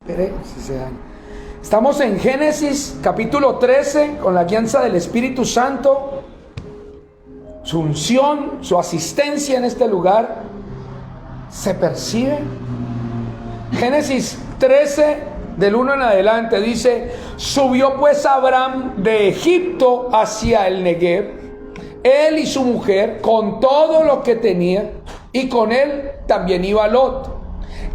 Espere, si se daña. Estamos en Génesis capítulo 13 con la guianza del Espíritu Santo, su unción, su asistencia en este lugar se percibe. Génesis 13 del 1 en adelante dice: subió pues Abraham de Egipto hacia el Negev, él y su mujer con todo lo que tenía, y con él también iba Lot.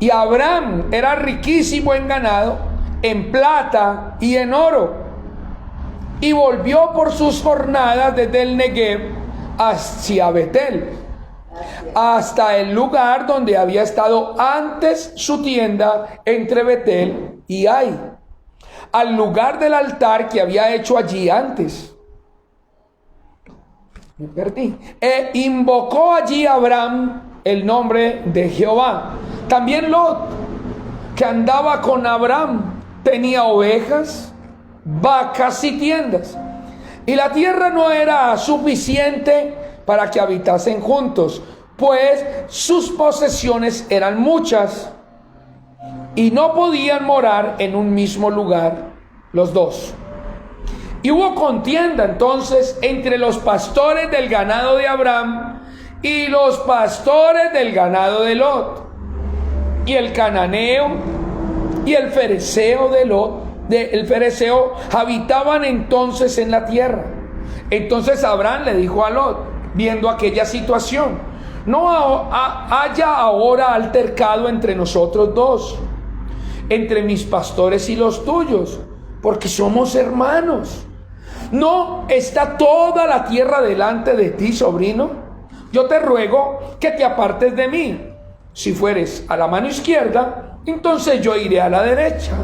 Y Abraham era riquísimo en ganado, en plata y en oro, y volvió por sus jornadas desde el Negev hacia Betel, hasta el lugar donde había estado antes su tienda entre Betel y Ai, al lugar del altar que había hecho allí antes. Me perdí. E invocó allí Abraham el nombre de Jehová. También Lot, que andaba con Abraham, tenía ovejas, vacas y tiendas, y la tierra no era suficiente para que habitasen juntos, pues sus posesiones eran muchas y no podían morar en un mismo lugar los dos. Y hubo contienda entonces entre los pastores del ganado de Abraham y los pastores del ganado de Lot. Y el cananeo y el fereceo de Lot, el fereceo, habitaban entonces en la tierra. Entonces Abraham le dijo a Lot, viendo aquella situación: no haya ahora altercado entre nosotros dos, entre mis pastores y los tuyos, porque somos hermanos. ¿No está toda la tierra delante de ti, sobrino? Yo te ruego que te apartes de mí. Si fueres a la mano izquierda, entonces yo iré a la derecha,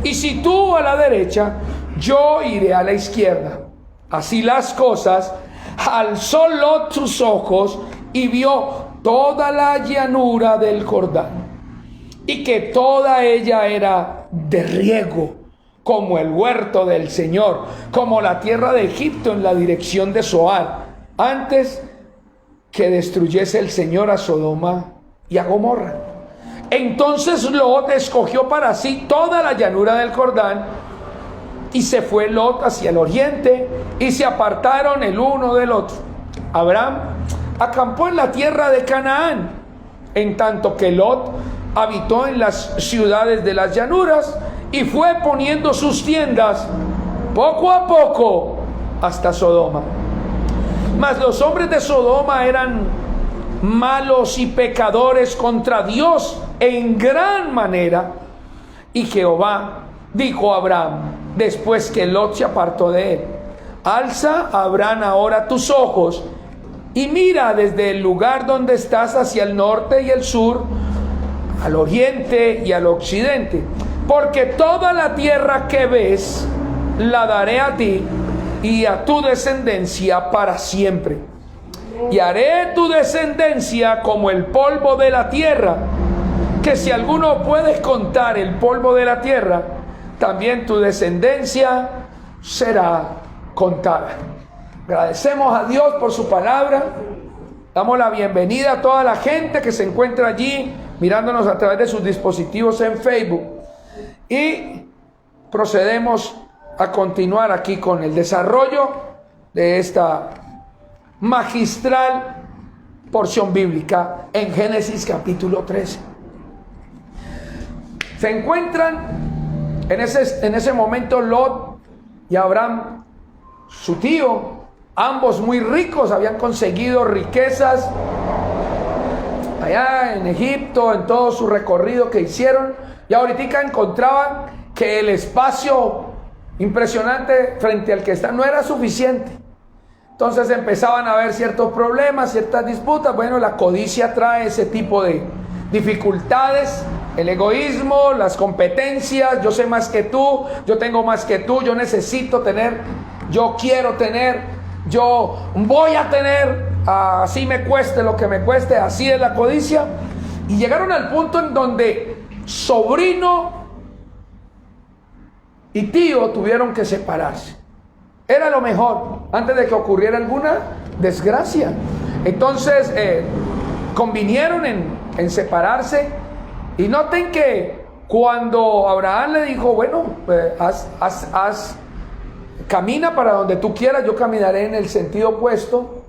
y si tú a la derecha, yo iré a la izquierda. Así las cosas, alzó Lot sus ojos y vio toda la llanura del Jordán, y que toda ella era de riego, como el huerto del Señor, como la tierra de Egipto en la dirección de Zoar, antes que destruyese el Señor a Sodoma y a Gomorra. Entonces Lot escogió para sí toda la llanura del Jordán, y se fue Lot hacia el oriente, y se apartaron el uno del otro. Abraham acampó en la tierra de Canaán, en tanto que Lot habitó en las ciudades de las llanuras, y fue poniendo sus tiendas poco a poco hasta Sodoma. Mas los hombres de Sodoma eran malos y pecadores contra Dios en gran manera. Y Jehová dijo a Abraham, después que Lot se apartó de él: alza, Abraham, ahora tus ojos y mira desde el lugar donde estás hacia el norte y el sur, al oriente y al occidente, porque toda la tierra que ves la daré a ti y a tu descendencia para siempre. Y haré tu descendencia como el polvo de la tierra, que si alguno puede contar el polvo de la tierra, también tu descendencia será contada. Agradecemos a Dios por su palabra. Damos la bienvenida a toda la gente que se encuentra allí mirándonos a través de sus dispositivos en Facebook. Y procedemos a continuar aquí con el desarrollo de esta magistral porción bíblica en Génesis capítulo 13. Se encuentran en ese momento Lot y Abraham, su tío, ambos muy ricos, habían conseguido riquezas allá en Egipto, en todo su recorrido que hicieron, y ahorita encontraban que el espacio impresionante frente al que está no era suficiente. Entonces empezaban a haber ciertos problemas, ciertas disputas. Bueno, la codicia trae ese tipo de dificultades, el egoísmo, las competencias: yo sé más que tú, yo tengo más que tú, yo necesito tener, yo quiero tener, yo voy a tener, así me cueste lo que me cueste. Así es la codicia. Y llegaron al punto en donde sobrino y tío tuvieron que separarse. Era lo mejor antes de que ocurriera alguna desgracia. Entonces convinieron en separarse. Y noten que Cuando Abraham le dijo, bueno, camina para donde tú quieras, yo caminaré en el sentido opuesto.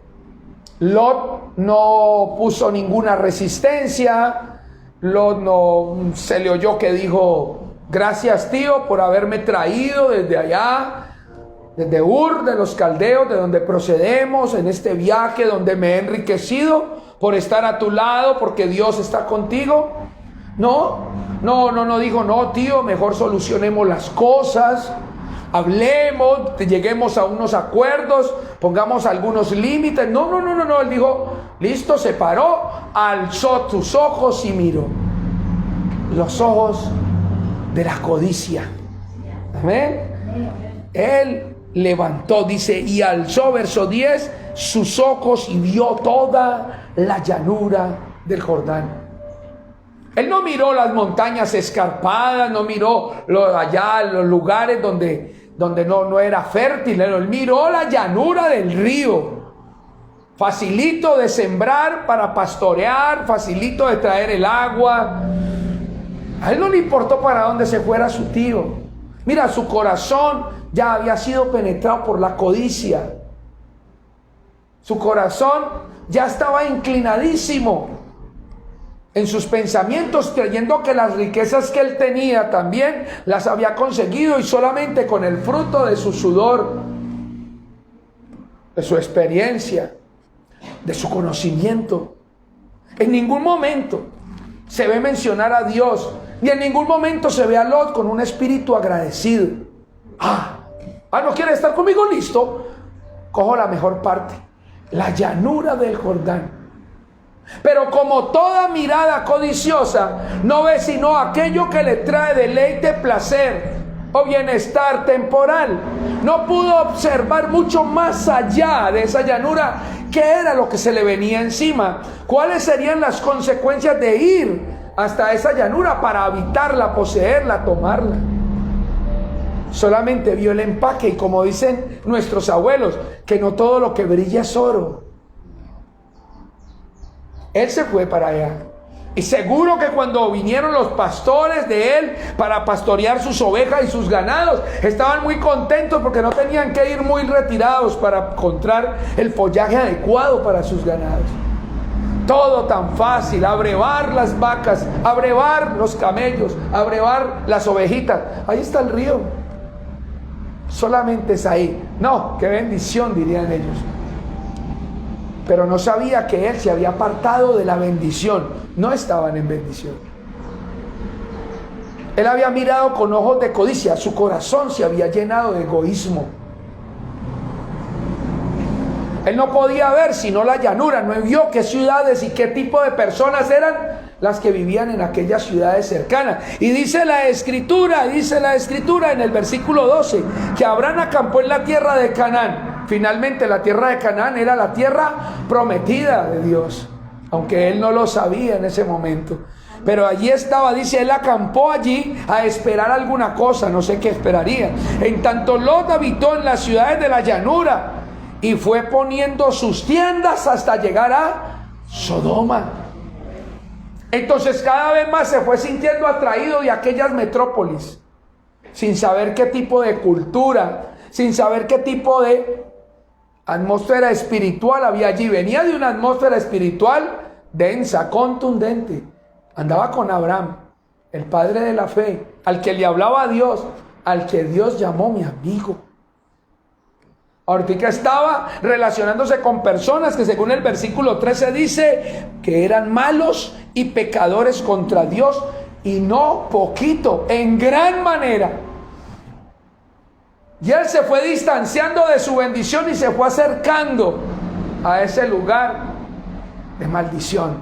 Lot no puso ninguna resistencia. Lot no se le oyó que dijo, gracias tío por haberme traído desde allá, desde Ur de los Caldeos, de donde procedemos, en este viaje donde me he enriquecido por estar a tu lado, porque Dios está contigo. No dijo, no tío, mejor solucionemos las cosas, hablemos, lleguemos a unos acuerdos, pongamos algunos límites. No, él dijo, listo, se paró, alzó sus ojos y miró. Los ojos de la codicia. Amén. Él levantó, dice, y alzó, verso 10, sus ojos y vio toda la llanura del Jordán. Él no miró las montañas escarpadas, no miró allá los lugares donde no era fértil. Él miró la llanura del río, facilito de sembrar para pastorear, facilito de traer el agua. A él no le importó para dónde se fuera su tío. Mira, su corazón ya había sido penetrado por la codicia. Su corazón ya estaba inclinadísimo en sus pensamientos, creyendo que las riquezas que él tenía también las había conseguido, y solamente con el fruto de su sudor, de su experiencia, de su conocimiento. En ningún momento se ve mencionar a Dios, ni en ningún momento se ve a Lot con un espíritu agradecido. ¿No quiere estar conmigo? Listo, cojo la mejor parte, la llanura del Jordán. Pero como toda mirada codiciosa no ve sino aquello que le trae deleite, placer o bienestar temporal, no pudo observar mucho más allá de esa llanura. ¿Qué era lo que se le venía encima? ¿Cuáles serían las consecuencias de ir hasta esa llanura para habitarla, poseerla, tomarla? Solamente vio el empaque, y como dicen nuestros abuelos, que no todo lo que brilla es oro. Él se fue para allá, y seguro que cuando vinieron los pastores de él para pastorear sus ovejas y sus ganados, estaban muy contentos porque no tenían que ir muy retirados para encontrar el follaje adecuado para sus ganados. Todo tan fácil, abrevar las vacas, abrevar los camellos, abrevar las ovejitas. Ahí está el río, solamente es ahí. No, qué bendición, dirían ellos. Pero no sabía que él se había apartado de la bendición. No estaban en bendición. Él había mirado con ojos de codicia. Su corazón se había llenado de egoísmo. Él no podía ver sino la llanura. No vio qué ciudades y qué tipo de personas eran las que vivían en aquellas ciudades cercanas. Y dice la escritura en el versículo 12, que Abraham acampó en la tierra de Canaán. Finalmente la tierra de Canaán era la tierra prometida de Dios, aunque él no lo sabía en ese momento. Pero allí estaba, dice, él acampó allí a esperar alguna cosa, no sé qué esperaría. En tanto Lot habitó en las ciudades de la llanura y fue poniendo sus tiendas hasta llegar a Sodoma. Entonces cada vez más se fue sintiendo atraído de aquellas metrópolis, sin saber qué tipo de cultura, sin saber qué tipo de atmósfera espiritual había allí. Venía de una atmósfera espiritual densa, contundente. Andaba con Abraham, el padre de la fe, al que le hablaba a Dios, al que Dios llamó mi amigo. Ahorita estaba relacionándose con personas que, según el versículo 13, dice que eran malos y pecadores contra Dios, y no poquito, en gran manera. Y él se fue distanciando de su bendición y se fue acercando a ese lugar de maldición,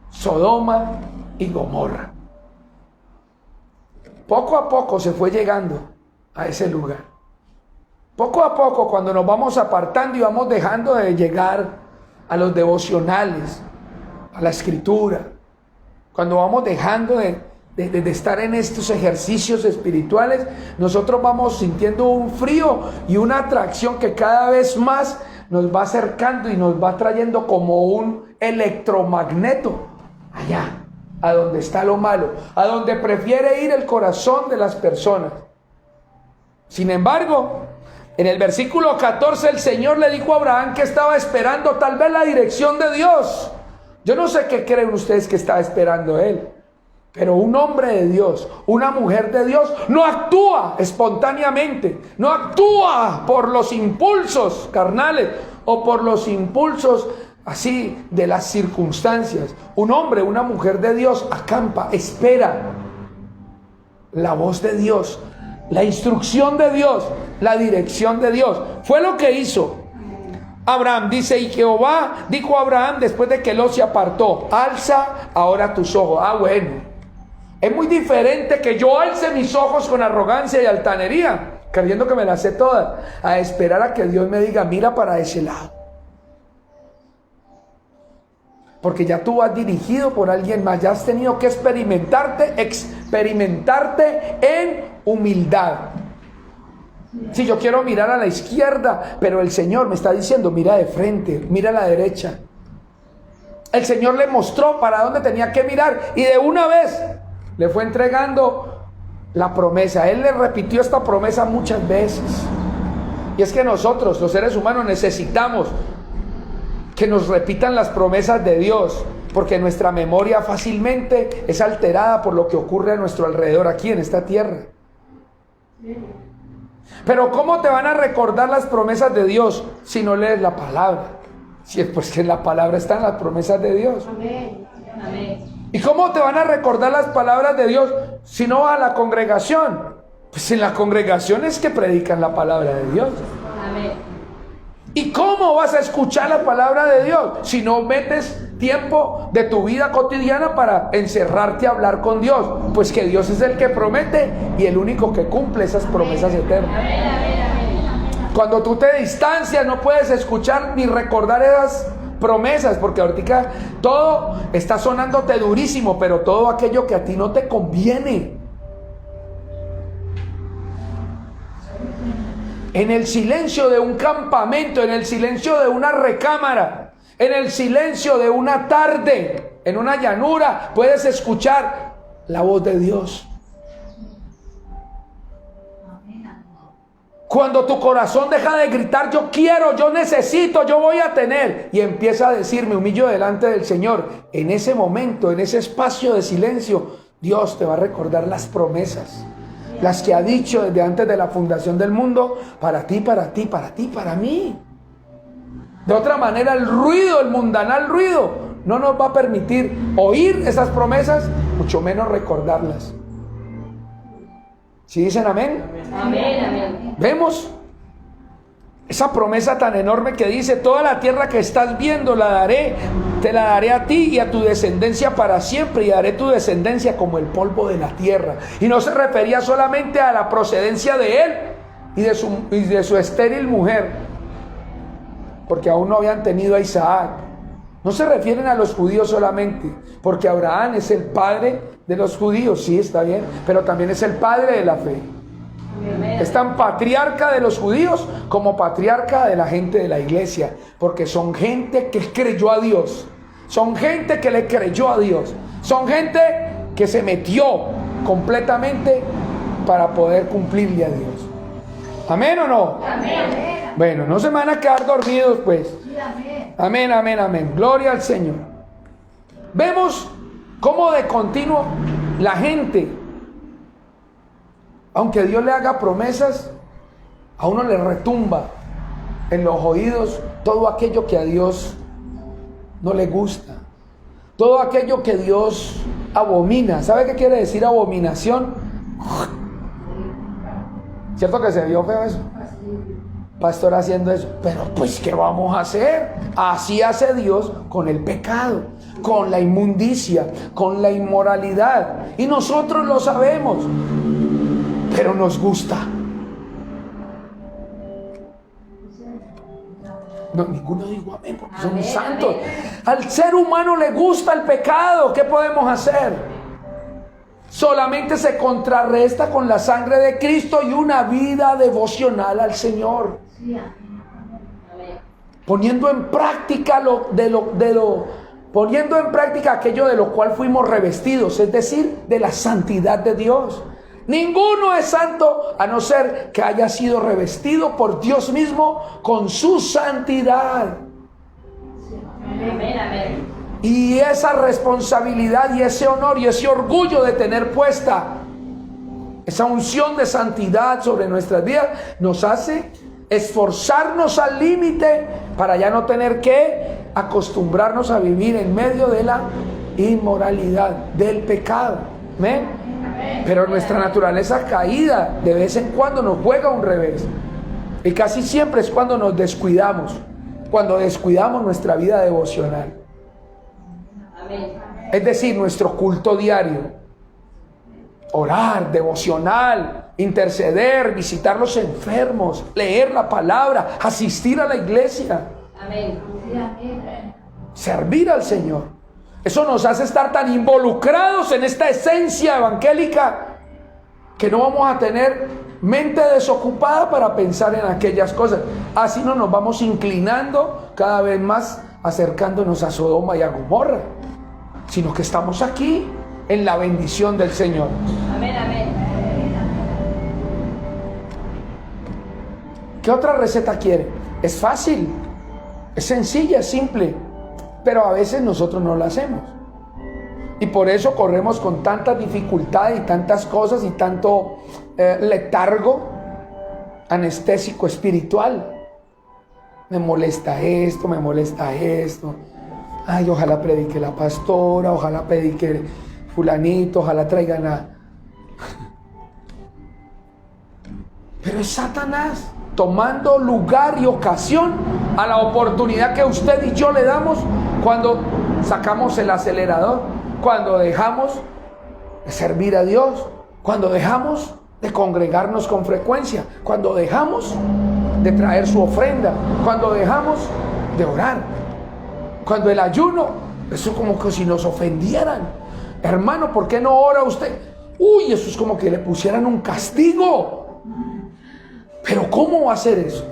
Sodoma y Gomorra. Poco a poco se fue llegando a ese lugar. Poco a poco, cuando nos vamos apartando y vamos dejando de llegar a los devocionales, a la escritura, cuando vamos dejando de estar en estos ejercicios espirituales, nosotros vamos sintiendo un frío y una atracción que cada vez más nos va acercando y nos va trayendo como un electromagneto allá, a donde está lo malo, a donde prefiere ir el corazón de las personas. Sin embargo, en el versículo 14 el Señor le dijo a Abraham que estaba esperando tal vez la dirección de Dios. Yo no sé qué creen ustedes que estaba esperando él, pero un hombre de Dios, una mujer de Dios, no actúa espontáneamente, no actúa por los impulsos carnales o por los impulsos así de las circunstancias. Un hombre, una mujer de Dios acampa, espera la voz de Dios, la instrucción de Dios, la dirección de Dios. Fue lo que hizo Abraham. Dice, y Jehová dijo a Abraham después de que Lot se apartó: alza ahora tus ojos. Bueno, es muy diferente que yo alce mis ojos con arrogancia y altanería, creyendo que me las sé todas, a esperar a que Dios me diga: mira para ese lado. Porque ya tú vas dirigido por alguien más, ya has tenido que experimentarte en humildad. Si yo quiero mirar a la izquierda, pero el Señor me está diciendo: mira de frente, mira a la derecha. El Señor le mostró para dónde tenía que mirar y de una vez le fue entregando la promesa. Él le repitió esta promesa muchas veces. Y es que nosotros, los seres humanos, necesitamos que nos repitan las promesas de Dios, porque nuestra memoria fácilmente es alterada por lo que ocurre a nuestro alrededor aquí en esta tierra. Pero ¿cómo te van a recordar las promesas de Dios si no lees la palabra? Si es pues que en la palabra están las promesas de Dios. Amén. Amén. ¿Y cómo te van a recordar las palabras de Dios si no vas a la congregación? Pues en la congregación es que predican la palabra de Dios. Amén. ¿Y cómo vas a escuchar la palabra de Dios si no metes tiempo de tu vida cotidiana para encerrarte a hablar con Dios? Pues que Dios es el que promete y el único que cumple esas promesas eternas. Cuando tú te distancias no puedes escuchar ni recordar esas promesas, porque ahorita todo está sonándote durísimo, pero todo aquello que a ti no te conviene. En el silencio de un campamento, en el silencio de una recámara, en el silencio de una tarde, en una llanura, puedes escuchar la voz de Dios. Cuando tu corazón deja de gritar: yo quiero, yo necesito, yo voy a tener, y empieza a decir: me humillo delante del Señor. En ese momento, en ese espacio de silencio, Dios te va a recordar las promesas, las que ha dicho desde antes de la fundación del mundo, para ti, para ti, para ti, para mí. De otra manera, el ruido, el mundanal ruido, no nos va a permitir oír esas promesas, mucho menos recordarlas. ¿Sí dicen amén? Amén, amén. Vemos esa promesa tan enorme que dice: toda la tierra que estás viendo la daré, te la daré a ti y a tu descendencia para siempre, y haré tu descendencia como el polvo de la tierra. Y no se refería solamente a la procedencia de él y de su estéril mujer, porque aún no habían tenido a Isaac. No se refieren a los judíos solamente, porque Abraham es el padre de los judíos, sí, está bien, pero también es el padre de la fe. Es tan patriarca de los judíos como patriarca de la gente de la iglesia, porque son gente que creyó a Dios, son gente que le creyó a Dios, son gente que se metió completamente para poder cumplirle a Dios. ¿Amén o no? Amén. Bueno, no se van a quedar dormidos pues. Amén, amén, amén. Gloria al Señor. Vemos cómo de continuo la gente, aunque Dios le haga promesas, a uno le retumba en los oídos todo aquello que a Dios no le gusta, todo aquello que Dios abomina. ¿Sabe qué quiere decir abominación? ¿Cierto que se vio feo eso? Pastor haciendo eso, pero pues ¿qué vamos a hacer? Así hace Dios con el pecado, con la inmundicia, con la inmoralidad, y nosotros lo sabemos, pero nos gusta. No, ninguno dijo amén porque somos santos. Al ser humano le gusta el pecado. ¿Qué podemos hacer? Solamente se contrarresta con la sangre de Cristo y una vida devocional al Señor, poniendo en práctica poniendo en práctica aquello de lo cual fuimos revestidos, es decir, de la santidad de Dios. Ninguno es santo a no ser que haya sido revestido por Dios mismo con su santidad. Amén, amén. Y esa responsabilidad y ese honor y ese orgullo de tener puesta esa unción de santidad sobre nuestras vidas nos hace esforzarnos al límite para ya no tener que acostumbrarnos a vivir en medio de la inmoralidad, del pecado. ¿Amén? Pero nuestra naturaleza caída de vez en cuando nos juega un revés. Y casi siempre es cuando nos descuidamos, cuando descuidamos nuestra vida devocional. Es decir, nuestro culto diario. Orar, devocional, interceder, visitar los enfermos, leer la palabra, asistir a la iglesia. Amén. Servir al Señor. Eso nos hace estar tan involucrados en esta esencia evangélica que no vamos a tener mente desocupada para pensar en aquellas cosas. Así no nos vamos inclinando cada vez más, acercándonos a Sodoma y a Gomorra, sino que estamos aquí en la bendición del Señor. Amén, amén. ¿Qué otra receta quiere? Es fácil, es sencilla, es simple, pero a veces nosotros no la hacemos. Y por eso corremos con tanta dificultad y tantas cosas y tanto letargo anestésico espiritual. Me molesta esto, me molesta esto. Ay, ojalá predique la pastora, ojalá predique fulanito, ojalá traigan a... Pero es Satanás tomando lugar y ocasión a la oportunidad que usted y yo le damos cuando sacamos el acelerador, cuando dejamos de servir a Dios, cuando dejamos de congregarnos con frecuencia, cuando dejamos de traer su ofrenda, cuando dejamos de orar, cuando el ayuno, eso como que si nos ofendieran. Hermano, ¿por qué no ora usted? Uy, eso es como que le pusieran un castigo. Pero ¿cómo va a ser eso?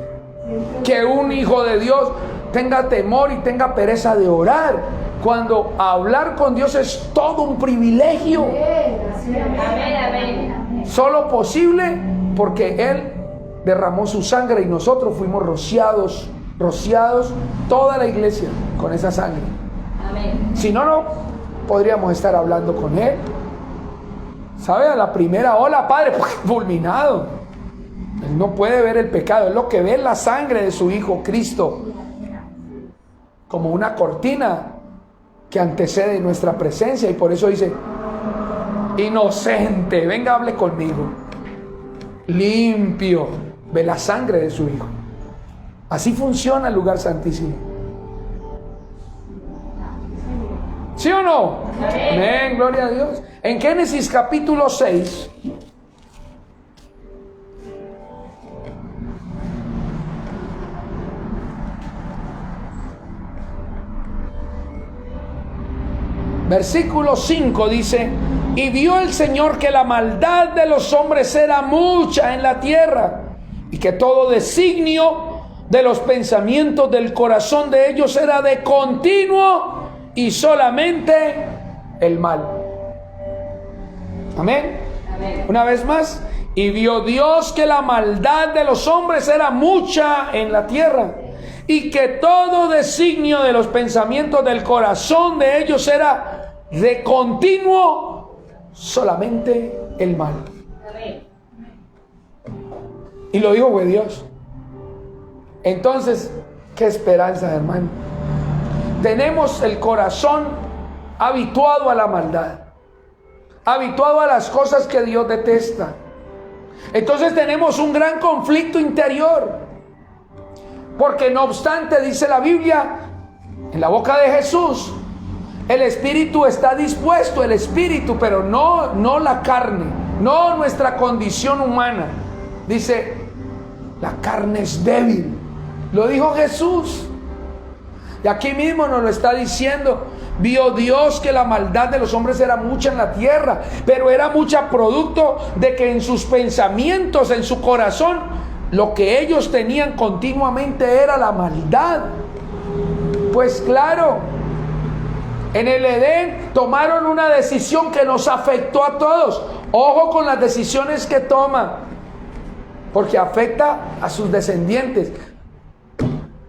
Que un hijo de Dios tenga temor y tenga pereza de orar, cuando hablar con Dios es todo un privilegio. Amén, amén. Solo posible porque Él derramó su sangre y nosotros fuimos rociados, toda la iglesia con esa sangre. Amén. Si no, no podríamos estar hablando con Él. ¿Sabe? A la primera ola, Padre, fulminado. Él no puede ver el pecado, es lo que ve la sangre de su Hijo Cristo, como una cortina que antecede nuestra presencia. Y por eso dice: inocente, venga, hable conmigo. Limpio, ve la sangre de su Hijo. Así funciona el lugar santísimo. ¿Sí o no? Amén, gloria a Dios. En Génesis capítulo 6, versículo 5 dice: y vio el Señor que la maldad de los hombres era mucha en la tierra, y que todo designio de los pensamientos del corazón de ellos era de continuo y solamente el mal. Amén. Amén. Una vez más: y vio Dios que la maldad de los hombres era mucha en la tierra, y que todo designio de los pensamientos del corazón de ellos era de continuo solamente el mal. Amén. Y lo dijo fue Dios. Entonces, qué esperanza, hermano. Tenemos el corazón habituado a la maldad, habituado a las cosas que Dios detesta. Entonces tenemos un gran conflicto interior, porque no obstante, dice la Biblia, en la boca de Jesús, el espíritu está dispuesto, el espíritu, pero no la carne, no nuestra condición humana. Dice: la carne es débil. Lo dijo Jesús. Y aquí mismo nos lo está diciendo. Vio Dios que la maldad de los hombres era mucha en la tierra, pero era mucha producto de que en sus pensamientos, en su corazón, lo que ellos tenían continuamente era la maldad. Pues claro, En el Edén tomaron una decisión que nos afectó a todos. Ojo con las decisiones que toman, porque afecta a sus descendientes.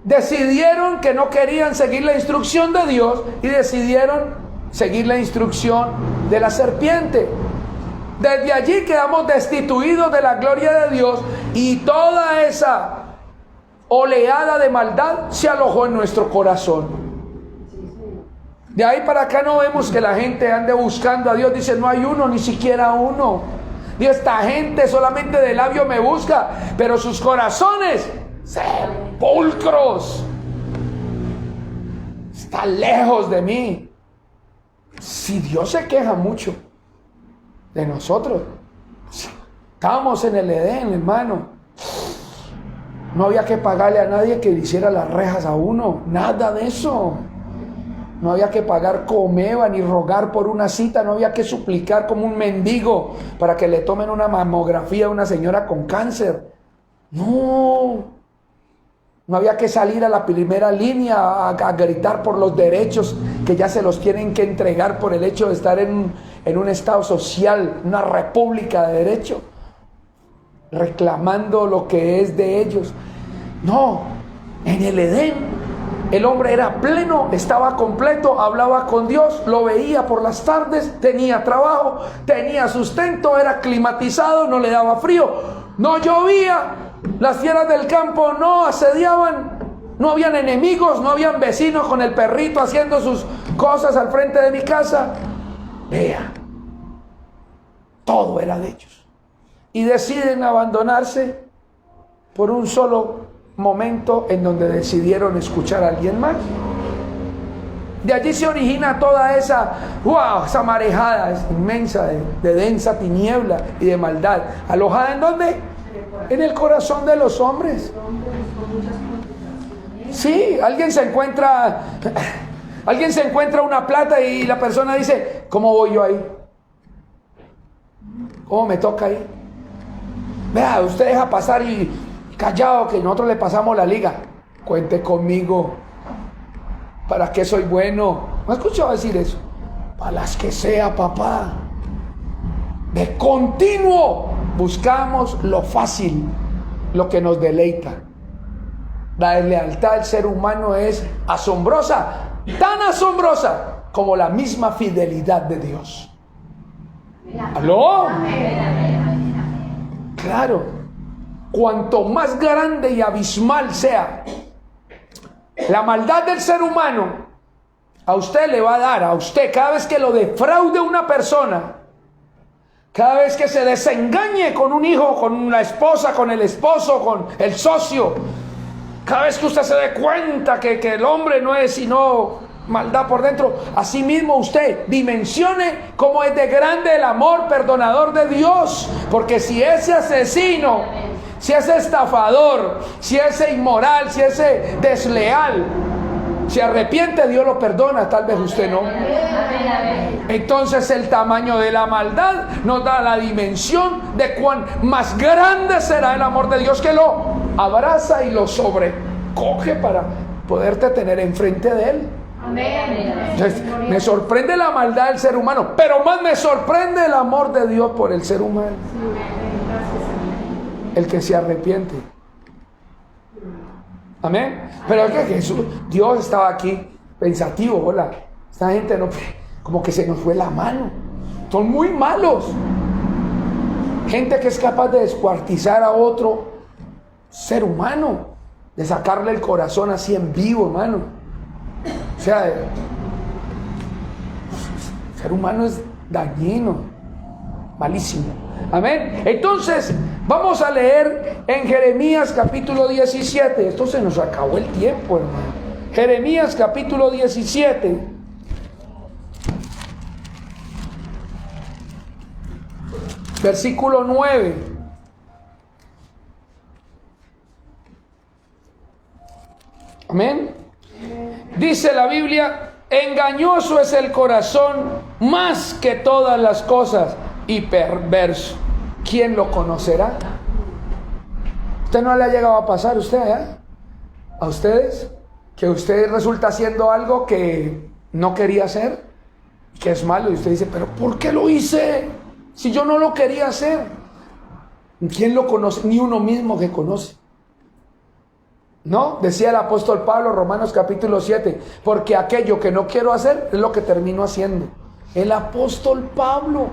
Decidieron que no querían seguir la instrucción de Dios y decidieron seguir la instrucción de la serpiente. Desde allí quedamos destituidos de la gloria de Dios y toda esa oleada de maldad se alojó en nuestro corazón. De ahí para acá no vemos que la gente ande buscando a Dios. Dice, no hay uno, ni siquiera uno. Dios, esta gente solamente de labio me busca, pero sus corazones sepulcros, están lejos de mí. Si Dios se queja mucho de nosotros, estábamos en el Edén, hermano. No había que pagarle a nadie que le hiciera las rejas a uno, nada de eso. No había que pagar comeva ni rogar por una cita, no había que suplicar como un mendigo para que le tomen una mamografía a una señora con cáncer. No había que salir a la primera línea a gritar por los derechos que ya se los tienen que entregar por el hecho de estar en un estado social, una república de derecho, reclamando lo que es de ellos. No, en el Edén el hombre era pleno, estaba completo, hablaba con Dios, lo veía por las tardes, tenía trabajo, tenía sustento, era climatizado, no le daba frío, no llovía, las fieras del campo no asediaban, no habían enemigos, no habían vecinos con el perrito haciendo sus cosas al frente de mi casa. Vea, todo era de ellos. Y deciden abandonarse por un solo momento en donde decidieron escuchar a alguien más. De allí se origina toda esa marejada inmensa de densa tiniebla y de maldad. ¿Alojada en dónde? En el corazón de los hombres. Sí, alguien se encuentra una plata y la persona dice, ¿cómo voy yo ahí? ¿Cómo me toca ahí? Vea, usted deja pasar y callado que nosotros le pasamos la liga. Cuente conmigo. ¿Para qué soy bueno? ¿No he escuchado decir eso? Para las que sea, papá. De continuo buscamos lo fácil, lo que nos deleita. La deslealtad del ser humano es asombrosa, tan asombrosa como la misma fidelidad de Dios. ¿Aló? Claro. Cuanto más grande y abismal sea la maldad del ser humano, a usted le va a dar, a usted, cada vez que lo defraude una persona, cada vez que se desengañe con un hijo, con la esposa, con el esposo, con el socio, cada vez que usted se dé cuenta que el hombre no es sino maldad por dentro, así mismo usted dimensione cómo es de grande el amor perdonador de Dios. Porque si ese asesino, si ese estafador, si ese inmoral, si ese desleal se arrepiente, Dios lo perdona, tal vez usted no. Entonces el tamaño de la maldad nos da la dimensión de cuán más grande será el amor de Dios, que lo abraza y lo sobrecoge para poderte tener enfrente de él. Entonces, me sorprende la maldad del ser humano, pero más me sorprende el amor de Dios por el ser humano, el que se arrepiente. Amén. Pero es que Jesús, Dios estaba aquí pensativo. Hola, esta gente no, como que se nos fue la mano, son muy malos. Gente que es capaz de descuartizar a otro ser humano, de sacarle el corazón así en vivo, hermano. O sea, el ser humano es dañino, malísimo. Amén. Entonces, vamos a leer en Jeremías capítulo 17. Esto se nos acabó el tiempo, hermano. Jeremías capítulo 17. Versículo 9. Amén. Dice la Biblia: engañoso es el corazón más que todas las cosas y perverso. ¿Quién lo conocerá? ¿Usted no le ha llegado a pasar a ustedes? Que usted resulta haciendo algo que no quería hacer, que es malo, y usted dice, pero ¿por qué lo hice? Si yo no lo quería hacer. ¿Quién lo conoce? Ni uno mismo que conoce. ¿No? Decía el apóstol Pablo, Romanos capítulo 7, porque aquello que no quiero hacer es lo que termino haciendo. El apóstol Pablo.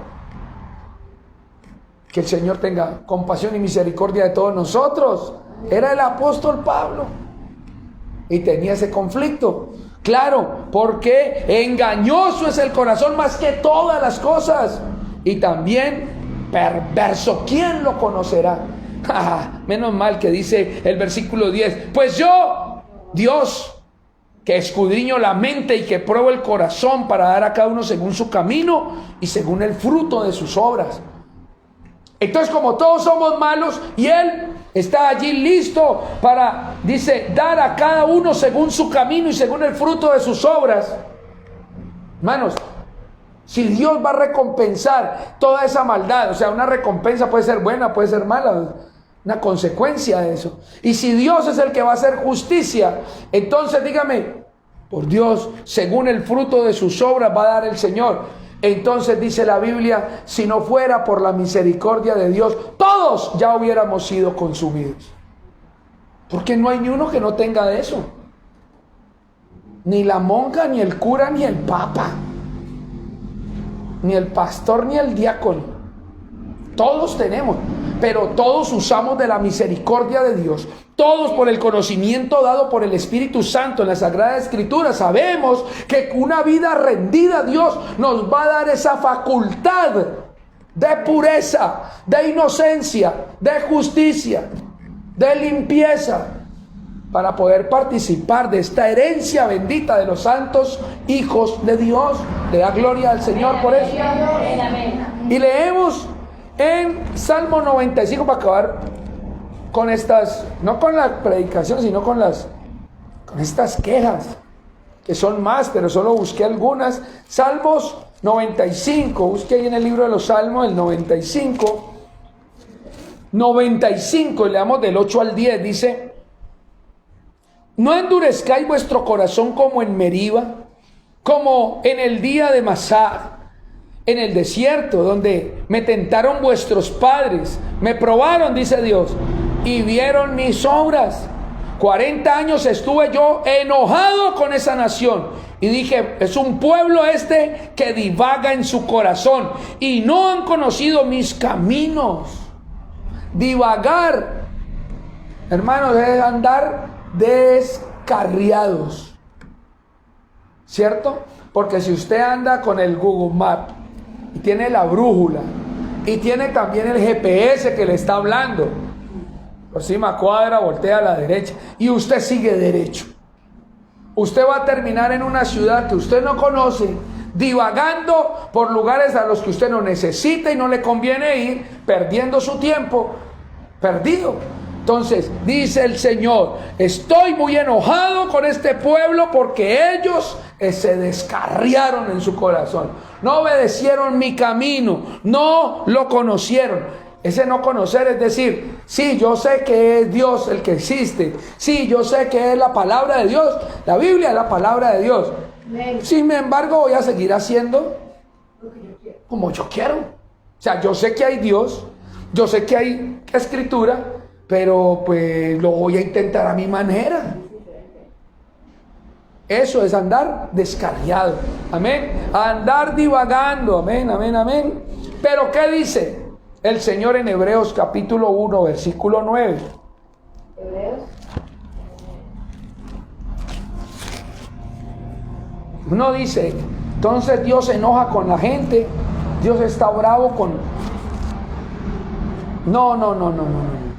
Que el Señor tenga compasión y misericordia de todos nosotros. Era el apóstol Pablo. Y tenía ese conflicto. Claro, porque engañoso es el corazón más que todas las cosas. Y también perverso. ¿Quién lo conocerá? Menos mal que dice el versículo 10. Pues yo, Dios, que escudriño la mente y que pruebo el corazón para dar a cada uno según su camino y según el fruto de sus obras. Entonces, como todos somos malos y Él está allí listo para, dice, dar a cada uno según su camino y según el fruto de sus obras. Hermanos, si Dios va a recompensar toda esa maldad, o sea, una recompensa puede ser buena, puede ser mala, una consecuencia de eso. Y si Dios es el que va a hacer justicia, entonces dígame, por Dios, según el fruto de sus obras va a dar el Señor. Entonces dice la Biblia, si no fuera por la misericordia de Dios, todos ya hubiéramos sido consumidos. Porque no hay ni uno que no tenga de eso. Ni la monja, ni el cura, ni el papa, ni el pastor, ni el diácono. Todos tenemos, pero todos usamos de la misericordia de Dios. Todos, por el conocimiento dado por el Espíritu Santo en la Sagrada Escritura, sabemos que una vida rendida a Dios nos va a dar esa facultad de pureza, de inocencia, de justicia, de limpieza, para poder participar de esta herencia bendita de los santos hijos de Dios. Le da gloria al Señor por eso. Y leemos en Salmo 95 para acabar con estas, no con la predicación, sino con estas quejas, que son más, pero solo busqué algunas. Salmos 95, busque ahí en el libro de los Salmos, el 95, y leamos del 8 al 10, dice: no endurezcáis vuestro corazón como en Meriba, como en el día de Masá, en el desierto, donde me tentaron vuestros padres, me probaron, dice Dios, y vieron mis obras. 40 años estuve yo enojado con esa nación y dije, es un pueblo que divaga en su corazón y no han conocido mis caminos. Divagar, hermanos, es andar descarriados, ¿cierto? Porque si usted anda con el Google Maps y tiene la brújula y tiene también el GPS que le está hablando, próxima cuadra, voltea a la derecha y usted sigue derecho, usted va a terminar en una ciudad que usted no conoce, divagando por lugares a los que usted no necesita y no le conviene ir, perdiendo su tiempo, perdido. Entonces dice el Señor, estoy muy enojado con este pueblo porque ellos se descarriaron en su corazón, no obedecieron mi camino, no lo conocieron. Ese no conocer es decir, sí, yo sé que es Dios el que existe, sí, yo sé que es la palabra de Dios, la Biblia es la palabra de Dios. Sin embargo, voy a seguir haciendo como yo quiero. O sea, yo sé que hay Dios, yo sé que hay Escritura, pero pues lo voy a intentar a mi manera. Eso es andar descarriado, amén, andar divagando, amén, amén, amén. Pero ¿qué dice el Señor en Hebreos capítulo 1 versículo 9? Hebreos. Uno dice, entonces Dios se enoja con la gente, Dios está bravo con... No.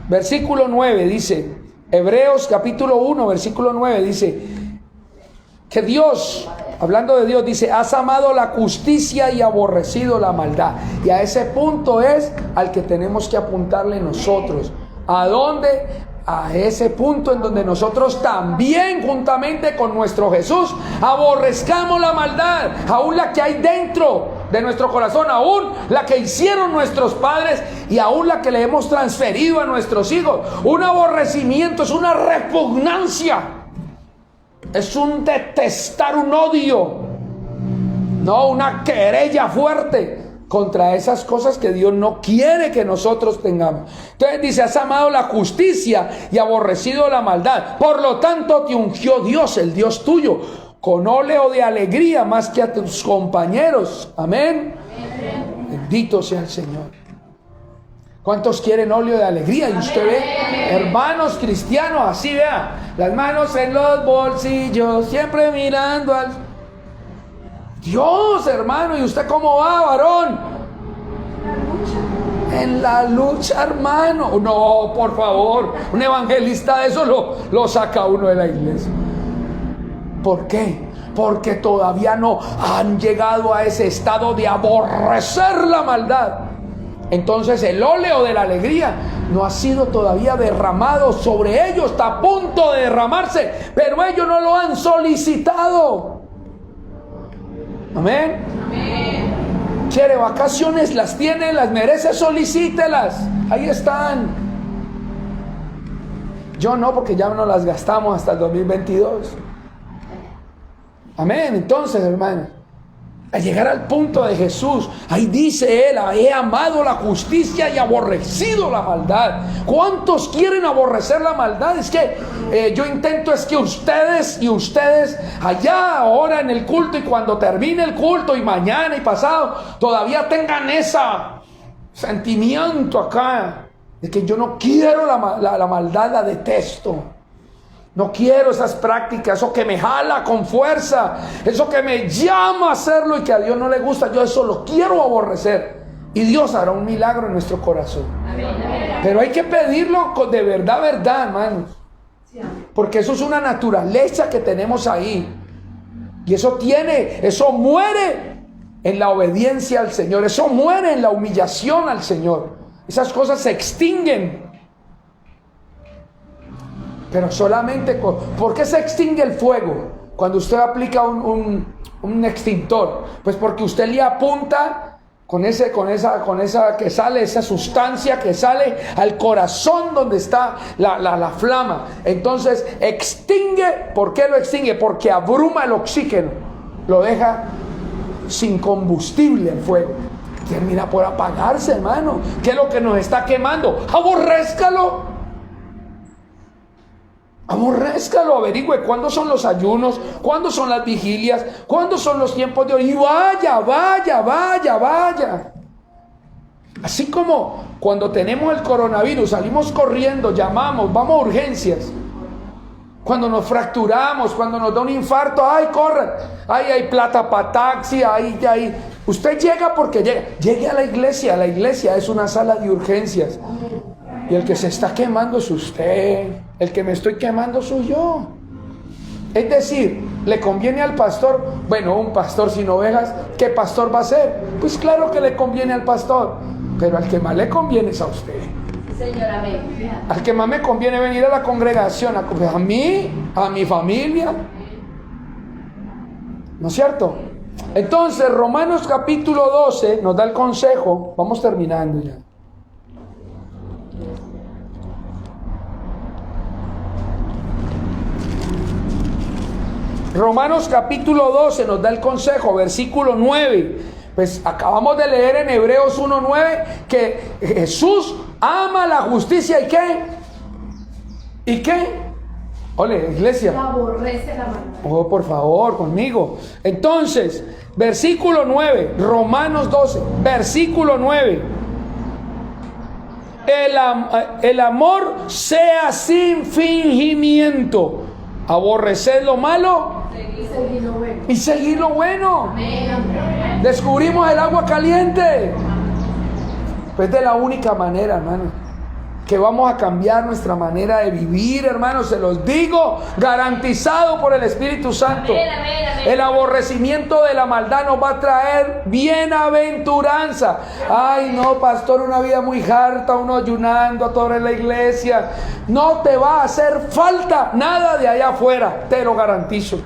Versículo 9 dice, Hebreos capítulo 1 versículo 9 dice que Dios, hablando de Dios, dice, has amado la justicia y aborrecido la maldad. Y a ese punto es al que tenemos que apuntarle nosotros. ¿A dónde? A ese punto en donde nosotros también, juntamente con nuestro Jesús, aborrezcamos la maldad, aún la que hay dentro de nuestro corazón, aún la que hicieron nuestros padres y aún la que le hemos transferido a nuestros hijos. Un aborrecimiento es una repugnancia, es un detestar, un odio No, una querella fuerte contra esas cosas que Dios no quiere que nosotros tengamos. Entonces dice, has amado la justicia y aborrecido la maldad. Por lo tanto te ungió Dios, el Dios tuyo, con óleo de alegría más que a tus compañeros. Amén. Bendito sea el Señor. ¿Cuántos quieren óleo de alegría? Y usted ve, hermanos cristianos, así vea, las manos en los bolsillos, siempre mirando al Dios, hermano. ¿Y usted cómo va, varón? En la lucha, hermano. No, por favor, un evangelista de eso lo saca uno de la iglesia. ¿Por qué? Porque todavía no han llegado a ese estado de aborrecer la maldad. Entonces el óleo de la alegría no ha sido todavía derramado sobre ellos, está a punto de derramarse, pero ellos no lo han solicitado. Amén. Amén. Quiere vacaciones, las tiene, las merece, solicítelas. Ahí están. Yo no, porque ya no las gastamos hasta el 2022. Amén. Entonces, hermano, al llegar al punto de Jesús, ahí dice él, he amado la justicia y aborrecido la maldad. ¿Cuántos quieren aborrecer la maldad? Es que yo intento es que ustedes allá ahora en el culto, y cuando termine el culto y mañana y pasado, todavía tengan ese sentimiento acá de que yo no quiero la maldad, la detesto. No quiero esas prácticas, eso que me jala con fuerza, eso que me llama a hacerlo y que a Dios no le gusta. Yo eso lo quiero aborrecer. Y Dios hará un milagro en nuestro corazón. Pero hay que pedirlo de verdad, hermanos. Porque eso es una naturaleza que tenemos ahí. Y eso muere en la obediencia al Señor. Eso muere en la humillación al Señor. Esas cosas se extinguen. Pero solamente ¿por qué se extingue el fuego cuando usted aplica un extintor? Pues porque usted le apunta con esa que sale, esa sustancia que sale al corazón donde está la flama. Entonces extingue. ¿Por qué lo extingue? Porque abruma el oxígeno, lo deja sin combustible el fuego. Termina por apagarse, hermano. ¿Qué es lo que nos está quemando? Aborrézcalo. Aborrézcalo, averigüe cuándo son los ayunos, cuándo son las vigilias, cuándo son los tiempos de hoy. Y vaya. Así como cuando tenemos el coronavirus, salimos corriendo, llamamos, vamos a urgencias. Cuando nos fracturamos, cuando nos da un infarto, ¡ay, corran! ¡Ay, hay plata para taxi! ¡Ay! Usted llega porque llega. Llegue a la iglesia. La iglesia es una sala de urgencias. Y el que se está quemando es usted. El que me estoy quemando soy yo. Es decir, ¿le conviene al pastor? Bueno, un pastor sin ovejas, ¿qué pastor va a ser? Pues claro que le conviene al pastor. Pero al que más le conviene es a usted. Señor, amén. Al que más me conviene venir a la congregación, a mí, a mi familia. ¿No es cierto? Entonces, Romanos capítulo 12 nos da el consejo. Vamos terminando ya. Romanos capítulo 12 nos da el consejo, versículo 9. Pues acabamos de leer en Hebreos 1:9 que Jesús ama la justicia. ¿Y qué? ¿Y qué? Ole, iglesia. Aborrece la maldad. Oh, por favor, conmigo. Entonces, versículo 9, Romanos 12, versículo 9. El amor sea sin fingimiento. Aborreced lo malo y seguir lo bueno. Descubrimos el agua caliente. Pues de la única manera, hermano, que vamos a cambiar nuestra manera de vivir, hermanos, se los digo, garantizado por el Espíritu Santo. El aborrecimiento de la maldad nos va a traer bienaventuranza. Ay, no, pastor, una vida muy harta, uno ayunando a toda la iglesia. No te va a hacer falta nada de allá afuera, te lo garantizo.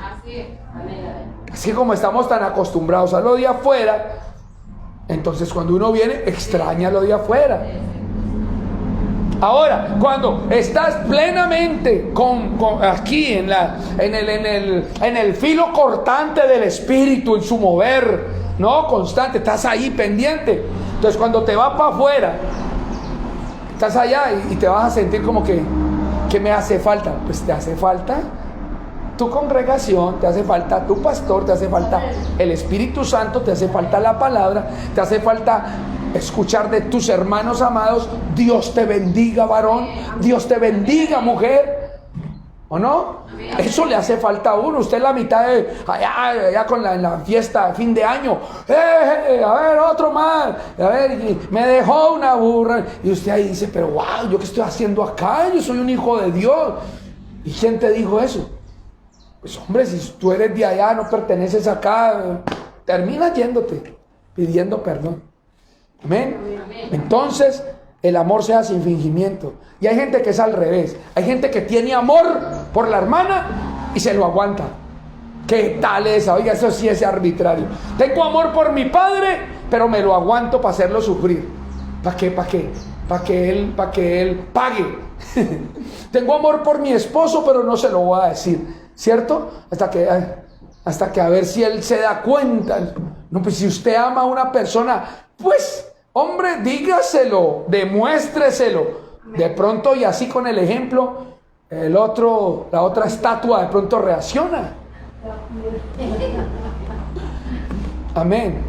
Así como estamos tan acostumbrados a lo de afuera, entonces cuando uno viene, extraña lo de afuera. Ahora, cuando estás plenamente aquí en el filo cortante del Espíritu, en su mover, ¿no? Constante, estás ahí pendiente. Entonces cuando te vas para afuera, estás allá y te vas a sentir como que me hace falta. Pues te hace falta tu congregación, te hace falta tu pastor, te hace falta el Espíritu Santo, te hace falta la palabra, te hace falta escuchar de tus hermanos amados. Dios te bendiga, varón, Dios te bendiga, mujer, ¿o no? Eso le hace falta a uno. Usted en la mitad de allá con la fiesta de fin de año, a ver, otro más, a ver, me dejó una burra, y usted ahí dice, pero wow, ¿yo qué estoy haciendo acá? Yo soy un hijo de Dios. ¿Y quién te dijo eso? Pues hombre, si tú eres de allá, no perteneces acá, terminas yéndote, pidiendo perdón. Amén. Entonces, el amor sea sin fingimiento. Y hay gente que es al revés. Hay gente que tiene amor por la hermana y se lo aguanta. ¿Qué tal esa? Oiga, eso sí es arbitrario. Tengo amor por mi padre, pero me lo aguanto para hacerlo sufrir. ¿Para qué? Para que él pague. Tengo amor por mi esposo, pero no se lo voy a decir. ¿Cierto? Hasta que a ver si él se da cuenta. No, pues si usted ama a una persona, pues, hombre, dígaselo, demuéstreselo. De pronto, y así con el ejemplo, la otra estatua de pronto reacciona. Amén.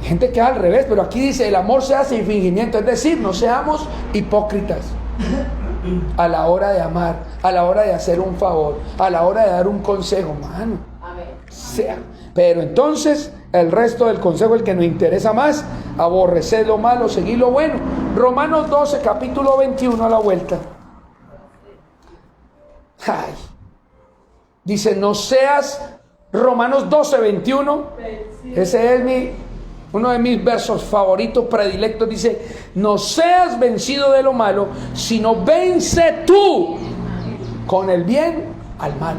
Gente que es al revés, pero aquí dice, el amor sea sin fingimiento. Es decir, no seamos hipócritas a la hora de amar, a la hora de hacer un favor, a la hora de dar un consejo, mano. Sea. Pero entonces, el resto del consejo, el que nos interesa más, aborrecer lo malo, seguir lo bueno. Romanos 12, capítulo 21, a la vuelta. Ay. Dice, no seas, Romanos 12, 21. Ese es uno de mis versos favoritos, predilectos. Dice, no seas vencido de lo malo, sino vence tú con el bien al mal.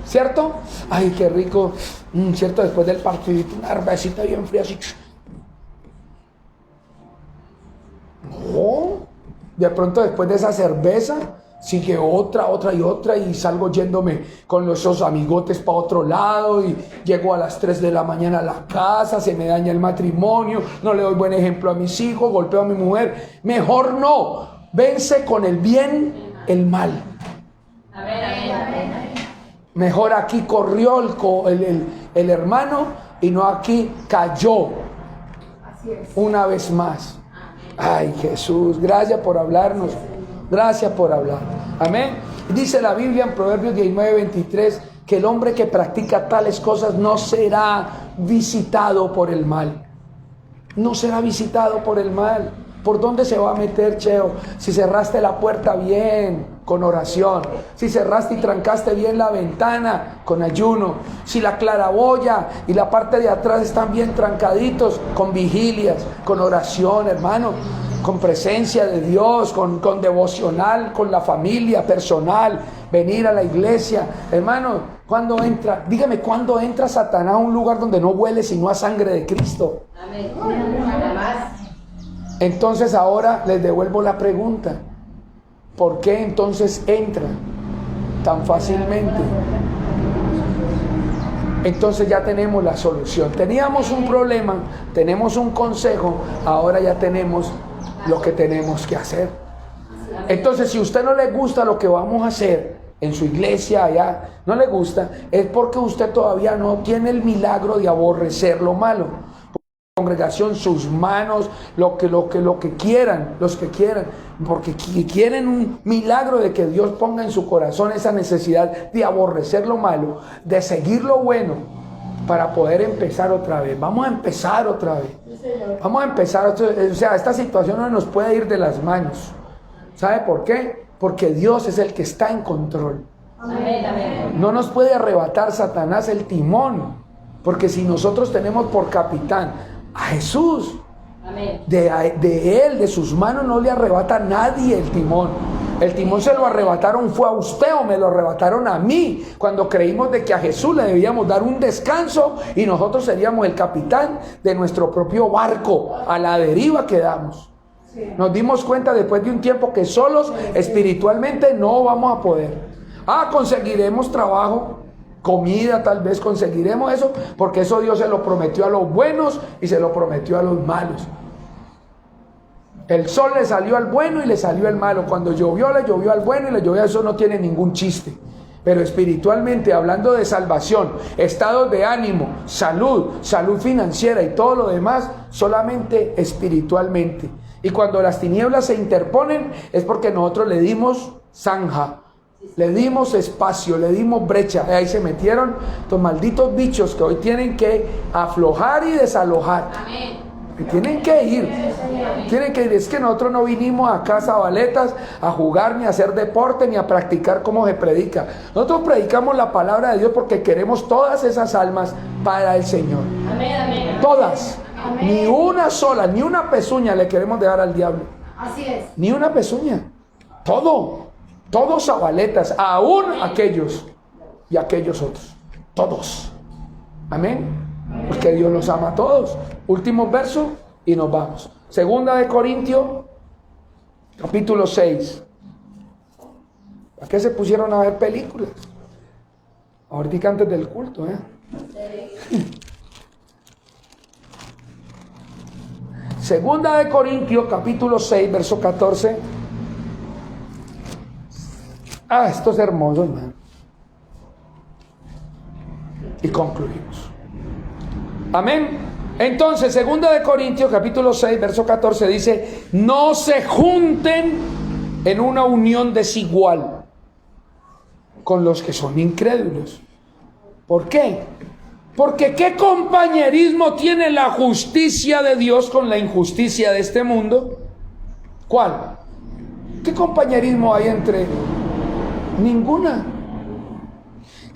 ¿Cierto? Ay, qué rico. ¿Cierto? Después del partidito, una cervecita bien fría así. No. De pronto después de esa cerveza sigue otra y salgo yéndome con esos amigotes para otro lado y llego a las 3 de la mañana a la casa, se me daña el matrimonio, no le doy buen ejemplo a mis hijos, golpeo a mi mujer. Mejor no, vence con el bien el mal. Mejor aquí corrió el hermano y no aquí cayó una vez más. Ay, Jesús, gracias por hablarnos. Gracias por hablar. Amén. Dice la Biblia en Proverbios 19, 23 que el hombre que practica tales cosas no será visitado por el mal. No será visitado por el mal. ¿Por dónde se va a meter, Cheo? Si cerraste la puerta bien, con oración. Si cerraste y trancaste bien la ventana, con ayuno. Si la claraboya y la parte de atrás están bien trancaditos, con vigilias, con oración, hermano. Con presencia de Dios, con devocional, con la familia personal, venir a la iglesia. Hermano, ¿cuándo entra? Dígame, ¿cuándo entra Satanás a un lugar donde no huele sino a sangre de Cristo? Amén. Entonces ahora les devuelvo la pregunta. ¿Por qué entonces entra tan fácilmente? Entonces ya tenemos la solución. Teníamos un problema, tenemos un consejo, ahora ya tenemos lo que tenemos que hacer. Entonces, si a usted no le gusta lo que vamos a hacer en su iglesia allá, no le gusta, es porque usted todavía no tiene el milagro de aborrecer lo malo. Congregación, sus manos, lo que quieran, los que quieran, porque quieren un milagro de que Dios ponga en su corazón esa necesidad de aborrecer lo malo, de seguir lo bueno, para poder empezar otra vez. Vamos a empezar otra vez. Vamos a empezar otra vez. O sea, esta situación no nos puede ir de las manos. ¿Sabe por qué? Porque Dios es el que está en control. No nos puede arrebatar Satanás el timón, porque si nosotros tenemos por capitán a Jesús, de él, de sus manos no le arrebata a nadie el timón. El timón se lo arrebataron fue a usted o me lo arrebataron a mí cuando creímos de que a Jesús le debíamos dar un descanso y nosotros seríamos el capitán de nuestro propio barco. A la deriva quedamos. Nos dimos cuenta después de un tiempo que solos espiritualmente no vamos a poder. Conseguiremos trabajo, comida, tal vez conseguiremos eso, porque eso Dios se lo prometió a los buenos y se lo prometió a los malos. El sol le salió al bueno y le salió al malo. Cuando llovió, le llovió al bueno y le llovió. Eso no tiene ningún chiste. Pero espiritualmente, hablando de salvación, estados de ánimo, salud financiera y todo lo demás, solamente espiritualmente. Y cuando las tinieblas se interponen, es porque nosotros le dimos zanja, le dimos espacio, le dimos brecha. Ahí se metieron estos malditos bichos que hoy tienen que aflojar y desalojar. Amén. Y tienen que ir. Es que nosotros no vinimos acá a Zabaletas a jugar, ni a hacer deporte, ni a practicar como se predica. Nosotros predicamos la palabra de Dios porque queremos todas esas almas para el Señor. Amén. Todas. Amén. Ni una sola, ni una pezuña le queremos dejar al diablo. Así es. Ni una pezuña. Todos Zabaletas, aún aquellos y aquellos otros. Todos. Amén. Porque Dios los ama a todos. Último verso y nos vamos. Segunda de Corintios, capítulo 6. ¿Para qué se pusieron a ver películas? Ahorita antes del culto, Segunda de Corintios, capítulo 6, verso 14. Esto es hermoso, hermano. Y concluimos. Amén. Entonces, segunda de Corintios, capítulo 6, verso 14 dice: no se junten en una unión desigual con los que son incrédulos. ¿Por qué? Porque ¿qué compañerismo tiene la justicia de Dios con la injusticia de este mundo? ¿Cuál? ¿Qué compañerismo hay entre? Ninguna.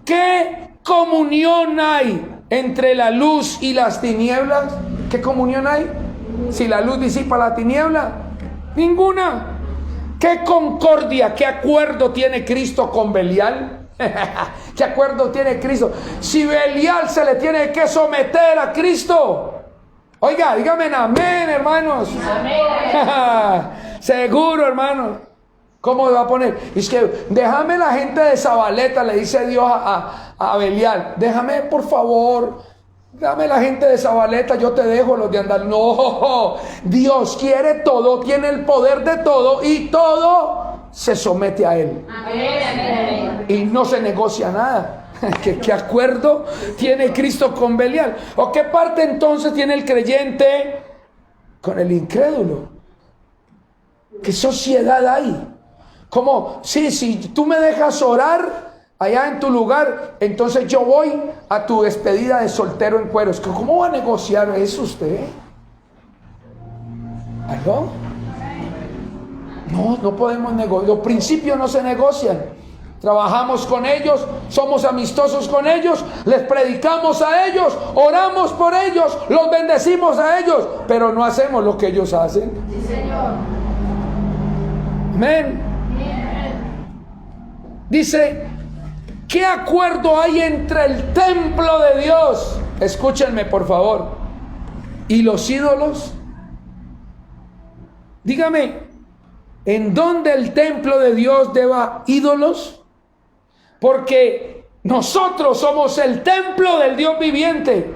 ¿Qué comunión hay entre la luz y las tinieblas? ¿Qué comunión hay? Si la luz disipa la tiniebla, ninguna. ¿Qué concordia, qué acuerdo tiene Cristo con Belial? ¿Qué acuerdo tiene Cristo? Si Belial se le tiene que someter a Cristo. Oiga, dígame amén, hermanos. Amén. Seguro, hermanos. ¿Cómo le va a poner? Es que déjame la gente de Zabaleta, le dice Dios a Belial. Déjame, por favor. Dame la gente de Zabaleta, yo te dejo los de Andal. No, Dios quiere todo, tiene el poder de todo y todo se somete a Él. Amén. Y no se negocia nada. ¿Qué acuerdo tiene Cristo con Belial? ¿O qué parte entonces tiene el creyente con el incrédulo? ¿Qué sociedad hay? Como, si tú me dejas orar allá en tu lugar, entonces yo voy a tu despedida de soltero en cueros. ¿Cómo va a negociar eso usted? ¿Algo? No podemos negociar. Los principios no se negocian. Trabajamos con ellos, somos amistosos con ellos, les predicamos a ellos, oramos por ellos, los bendecimos a ellos, pero no hacemos lo que ellos hacen. Sí, Señor. Amén. Dice, ¿qué acuerdo hay entre el templo de Dios? Escúchenme, por favor. ¿Y los ídolos? Dígame, ¿en dónde el templo de Dios deba ídolos? Porque nosotros somos el templo del Dios viviente.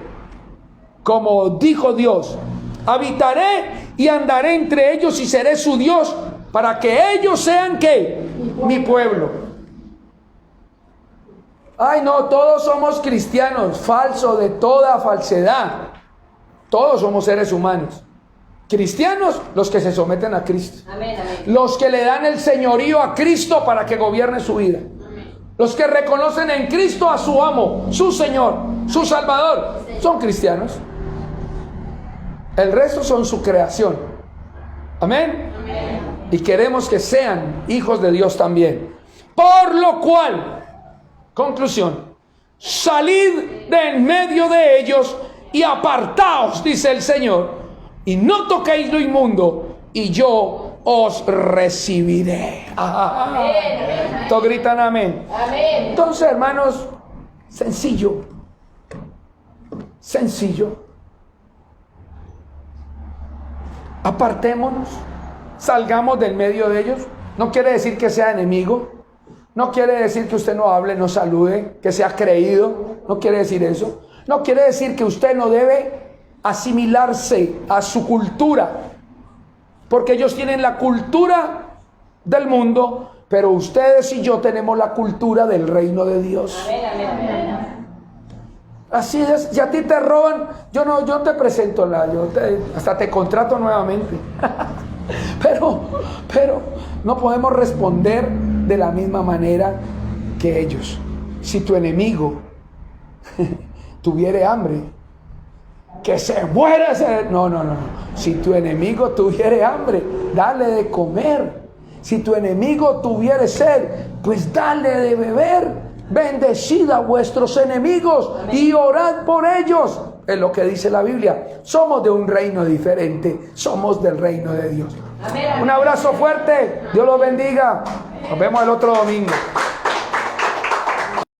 Como dijo Dios, habitaré y andaré entre ellos y seré su Dios, para que ellos sean, ¿qué? Mi pueblo. Ay, no, todos somos cristianos. Falso, de toda falsedad. Todos somos seres humanos. Cristianos, los que se someten a Cristo. Amén. Los que le dan el señorío a Cristo para que gobierne su vida. Los que reconocen en Cristo a su amo, su Señor, su Salvador, son cristianos. El resto son su creación. Amén. Y queremos que sean hijos de Dios también. Por lo cual, conclusión, salid de en medio de ellos y apartaos, dice el Señor, y no toquéis lo inmundo, y yo os recibiré. Todos gritan amén. Amén. Entonces, hermanos, sencillo. Apartémonos salgamos del medio de ellos. No quiere decir que sea enemigo. No quiere decir que usted no hable, no salude, que sea creído. No quiere decir eso. No quiere decir que usted no debe asimilarse a su cultura, porque ellos tienen la cultura del mundo, pero ustedes y yo tenemos la cultura del reino de Dios. Así es. Si a ti te roban, yo te presento hasta te contrato nuevamente. pero no podemos responder de la misma manera que ellos. Si tu enemigo tuviere hambre, que se muera no. Si tu enemigo tuviere hambre, dale de comer. Si tu enemigo tuviere sed, pues dale de beber. Bendecid a vuestros enemigos y orad por ellos. Es lo que dice la Biblia. Somos de un reino diferente. Somos del reino de Dios. Un abrazo fuerte. Dios los bendiga. Nos vemos el otro domingo.